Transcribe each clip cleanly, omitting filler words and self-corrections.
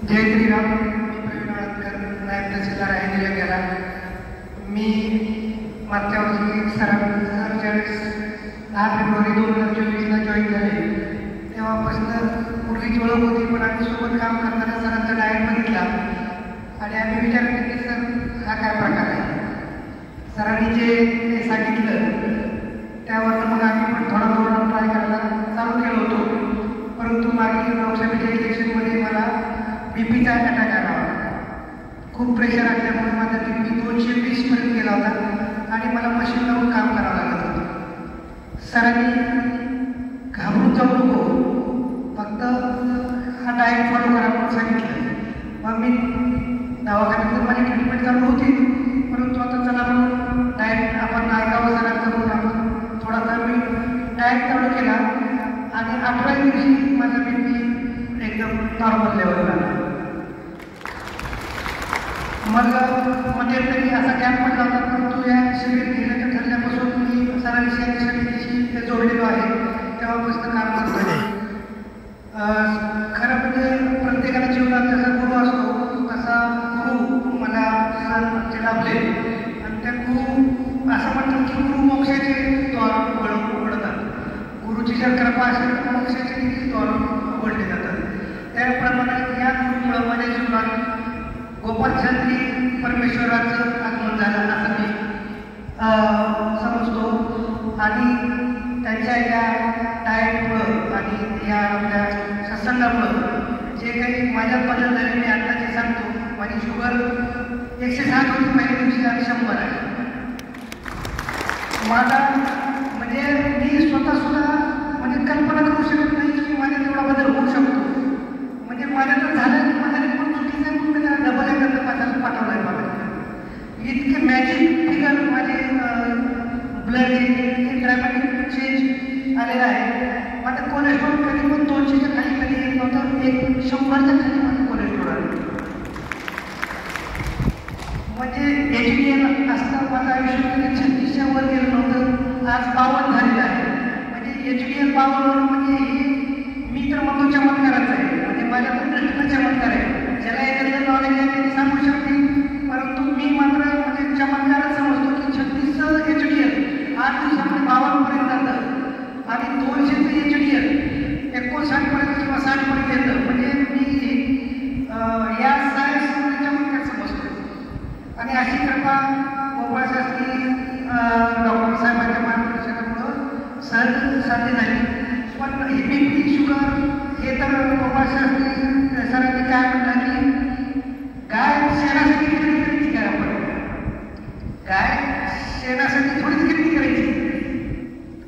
जय श्रीराम. मी प्रवीण आळतकर, नायब तहसीलदार आहे निलंग्याला. मी मागच्या वर्षी ज्यावेळेस 10 फेब्रुवारी 2024ला जॉईन झाले तेव्हापासून पूर्वीची ओळख होती, पण आम्ही सोबत काम करताना सरांचा डायट बघितला आणि आम्ही विचार केला की सर हा काय प्रकार आहे. सरांनी जे सांगितलं त्यावर मग आम्ही पण थोडा ट्राय करायला चालू केलं होतं. परंतु मागील लोकसभेच्या इलेक्शनमध्ये मला बीपीचा अटॅक आला होता. खूप प्रेशर असल्यामुळे माझा बीपी 220पर्यंत गेला होता आणि मला मशीन लावून काम करावं लागत होतं. सरांनी घाबरून जाऊ नको, फक्त हा डाएट फॉलो करा म्हणून सांगितलं. मग मी दवाखान्यातून माझी ट्रीटमेंट चालू होती, परंतु आता चला म्हणून डाएट आपण ऐकावं सरांचं म्हणून आपण थोडासा मी डाएट चालू केला आणि 18 दिवशी माझा बीपी एकदम नॉर्मल लेवलला आला. मग मध्यंतरी असा गॅप पडला होता, परंतु या शिबिर घेण्याच्या ठरल्यापासून मी सरांशी आणि समितीशी जोडलेलो आहे, तेव्हापासून काम करतो आहे. खरं म्हणजे प्रत्येकाला जीवनात जसा गुरु असतो तसा गुरु मला सर लाभले आणि त्या गुरु असं म्हणतात की गुरु मोक्षाचे द्वार उघडतात. गुरुची जर कृपा असेल तर मोक्षाचे देखील द्वार उघडले जातात. त्याप्रमाणे या गुरुमुळं माझ्या जीवनात गोपालशास्त्री परमेश्वराचं आगमन झालं असं मी समजतो. आणि त्यांच्या या डाएटमुळं आणि या आपल्या सत्संगामुळं जे काही माझ्यात बदल झाले मी आता जे सांगतो. माझी शुगर 107 होती पहिल्या दिवशी आणि 100 आहे. माझा म्हणजे मी स्वतःसुद्धा म्हणजे कल्पना करू शकत नाही की माझ्यात एवढा बदल होऊ शकतो. म्हणजे माझ्या तर झालं की माझ्या रिपोर्ट चुकीचं आहे म्हणून मी त्याला डबल एकत्र पाठवलं आहे. मला इतके मॅजिक फिगर माझे ब्लड इतके ड्रॅमॅटिक चेंज आलेला आहे. माझं कोलेस्ट्रॉल कधी पण 200च्या खाली कधी येत नव्हतं, 100च्या खाली माझं कोलेस्ट्रॉल आलं. म्हणजे HDL असतं माझं आयुष्य कधी 36च्या वर गेलं नव्हतं, आज 52 झालेलं आहे. म्हणजे HDL 52 म्हणजे हे मी तर म्हणतो चमत्कारच आहे. म्हणजे माझ्या पण दृष्टीनं चमत्कार आहे. ज्याला याच्यातलं नॉलेज आहे त्यांनी सांगू शकते, परंतु मी मात्र म्हणजे चमत्कारच समजतो की 36चं HDL 8 दिवसामध्ये 52पर्यंत जातं आणि 200चं HDL 59पर्यंत किंवा 60पर्यंत येतं. म्हणजे मी या सायन्समध्ये चमत्कार समजतो. आणि अशी कृपा गोपाळशास्त्री डॉक्टर साहेबांच्या मार्गदर्शनामुळं सहज साध्य झाली. पण ही बीपी शुगर हे तर गोपाळशास्त्री सरांनी काय म्हटलं की गाय शेणासाठी खरेदी करायची काय आपण, गाय शेणासाठी थोडीच खरेदी करायची,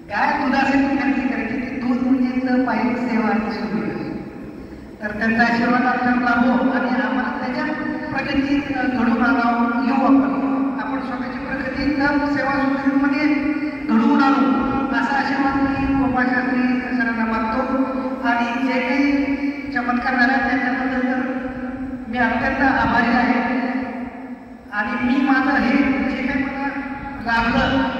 गाय दुधासाठी खरेदी करायची. ती दूध म्हणजे पाहिजे सेवा आणि सुविधा. तर त्यांचा आशीर्वाद आपल्याला लाभो आणि आम्हाला त्याच्यात प्रगती घडून आणावं येऊ. आपण स्वतःची प्रगती सेवा सुविधेमध्ये घडवून आणू असा आशीर्वाद मी गोपाळशास्त्री सरांना मागतो. आणि जे काही चमत्कार झाला त्याच्याबद्दल तर मी अत्यंत आभारी आहे. आणि मी माझं हे जे काही मला लाभलं